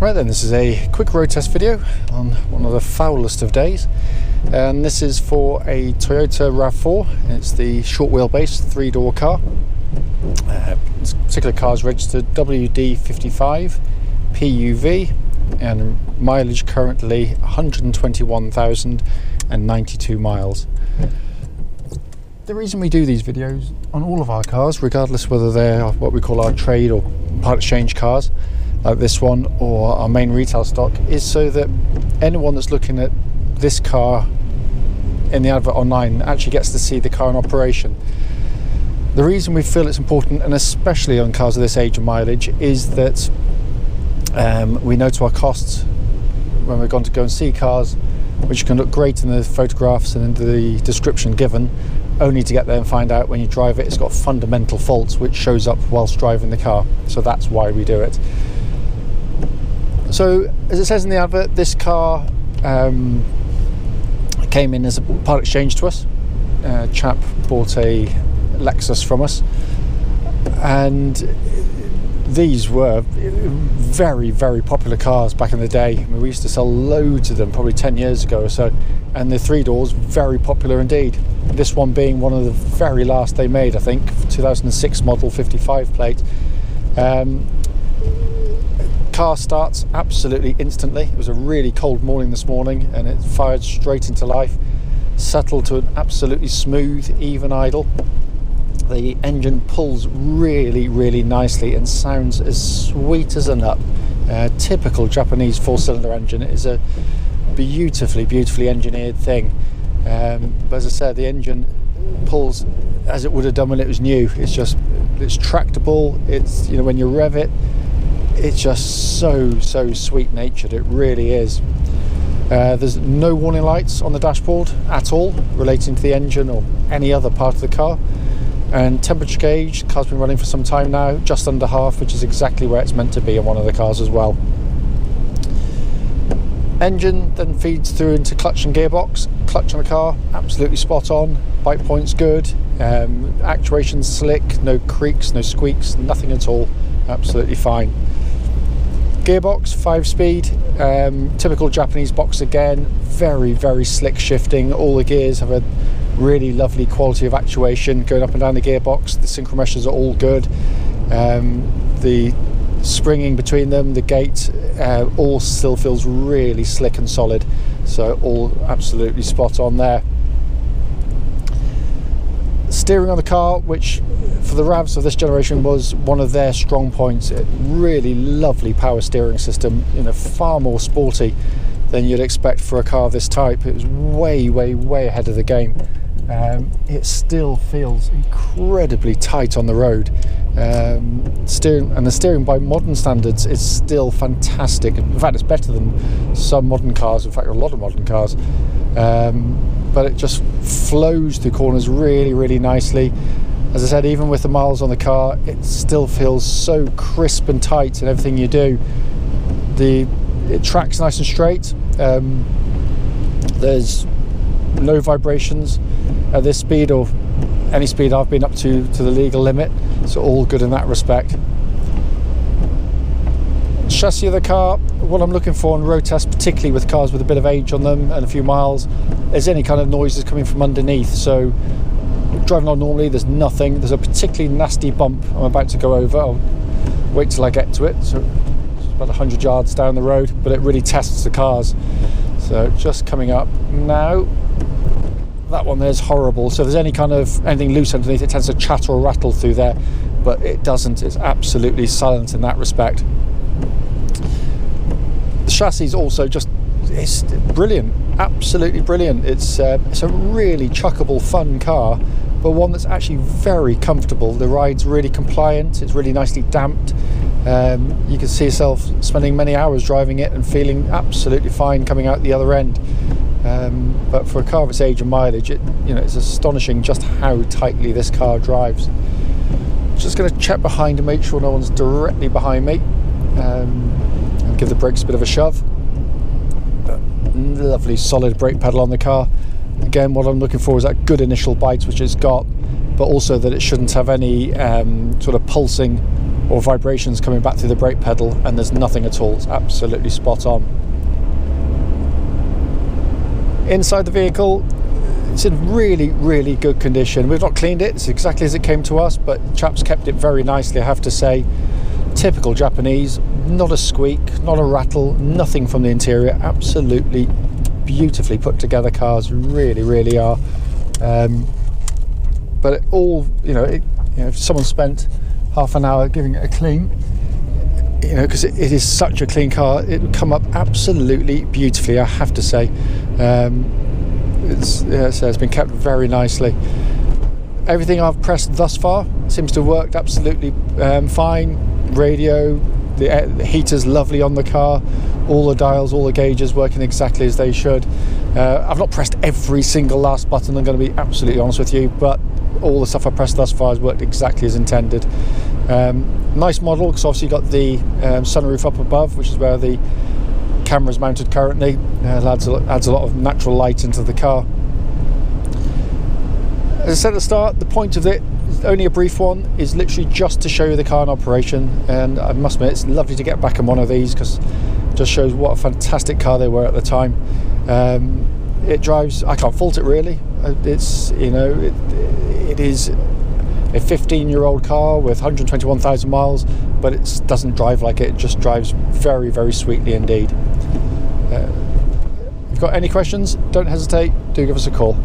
Right then, this is a quick road test video on one of the foulest of days, and this is for a Toyota RAV4. It's the short wheelbase 3-door car. This particular car is registered WD55PUV and mileage currently 121,092 miles. The reason we do these videos on all of our cars, regardless whether they're what we call our trade or part exchange cars like this one or our main retail stock, is so that anyone that's looking at this car in the advert online actually gets to see the car in operation. The reason we feel it's important, and especially on cars of this age and mileage, is that we know to our costs when we're going to go and see cars which can look great in the photographs and in the description given, only to get there and find out when you drive it it's got fundamental faults which shows up whilst driving the car. So that's why we do it. So as it says in the advert, this car came in as a part exchange to us. A chap bought a Lexus from us, and these were very, very popular cars back in the day. I mean, we used to sell loads of them probably 10 years ago or so, and the 3 doors very popular indeed. This one being one of the very last they made, I think, 2006 model 55 plate. Car starts absolutely instantly. It was a really cold morning this morning and it fired straight into life, settled to an absolutely smooth, even idle. The engine pulls really, really nicely and sounds as sweet as a nut. Typical Japanese 4-cylinder engine. It is a beautifully, beautifully engineered thing. But as I said, the engine pulls as it would have done when it was new. It's tractable. It's, you know, when you rev it, it's just so sweet natured. It really is. There's no warning lights on the dashboard at all relating to the engine or any other part of the car. And temperature gauge, the car's been running for some time now, just under half, which is exactly where it's meant to be on one of the cars as well. Engine then feeds through into clutch and gearbox. Clutch on the car, absolutely spot on. Bite point's good. Actuation's slick, no creaks, no squeaks, nothing at all. Absolutely fine. Gearbox, 5-speed, typical Japanese box again. Very, very slick shifting. All the gears have a really lovely quality of actuation going up and down the gearbox. The synchro meshes are all good. The springing between them, the gate, all still feels really slick and solid. So all absolutely spot on there. Steering on the car, which for the RAVs of this generation was one of their strong points. Really lovely power steering system, you know, far more sporty than you'd expect for a car of this type. It was way ahead of the game. It still feels incredibly tight on the road. The steering by modern standards is still fantastic. In fact, it's better than some modern cars, in fact a lot of modern cars. But it just flows through corners really nicely. As I said, even with the miles on the car, it still feels so crisp and tight in everything you do. It tracks nice and straight. There's no vibrations at this speed or any speed I've been up to the legal limit, so all good in that respect. Chassis of the car, what I'm looking for on road tests, particularly with cars with a bit of age on them and a few miles, is any kind of noises coming from underneath. So driving on normally, there's nothing. There's a particularly nasty bump I'm about to go over. I'll wait till I get to it. So it's about 100 yards down the road, but it really tests the cars. So just coming up now. That one there's horrible. So if there's anything loose underneath, it tends to chatter or rattle through there, but it doesn't. It's absolutely silent in that respect. The chassis is also it's brilliant, absolutely brilliant. It's a really chuckable, fun car, but one that's actually very comfortable. The ride's really compliant. It's really nicely damped. You can see yourself spending many hours driving it and feeling absolutely fine coming out the other end. But for a car of its age and mileage, it's astonishing just how tightly this car drives. Just going to check behind and make sure no one's directly behind me, and give the brakes a bit of a shove. Lovely solid brake pedal on the car. Again, what I'm looking for is that good initial bite which it's got, but also that it shouldn't have any sort of pulsing or vibrations coming back through the brake pedal, and there's nothing at all. It's absolutely spot on. Inside the vehicle, it's in really, really good condition. We've not cleaned it, it's exactly as it came to us, but chaps kept it very nicely, I have to say. Typical Japanese, not a squeak, not a rattle, nothing from the interior. Absolutely beautifully put together cars, really, really are. But it all, if someone spent half an hour giving it a clean, because it is such a clean car, it would come up absolutely beautifully, I have to say. It's been kept very nicely. Everything I've pressed thus far seems to have worked absolutely fine. Radio, the heater's lovely on the car, all the dials, all the gauges working exactly as they should. I've not pressed every single last button, I'm going to be absolutely honest with you, but all the stuff I've pressed thus far has worked exactly as intended. Nice model, because obviously you've got the sunroof up above, which is where the camera's mounted currently. Adds a lot of natural light into the car. As I said at the start, the point of it, only a brief one, is literally just to show you the car in operation, and I must admit it's lovely to get back in one of these, because it just shows what a fantastic car they were at the time. It drives, I can't fault it really. It's, it is a 15-year-old car with 121,000 miles, but it doesn't drive like it just drives very, very sweetly indeed. If you've got any questions, don't hesitate, do give us a call.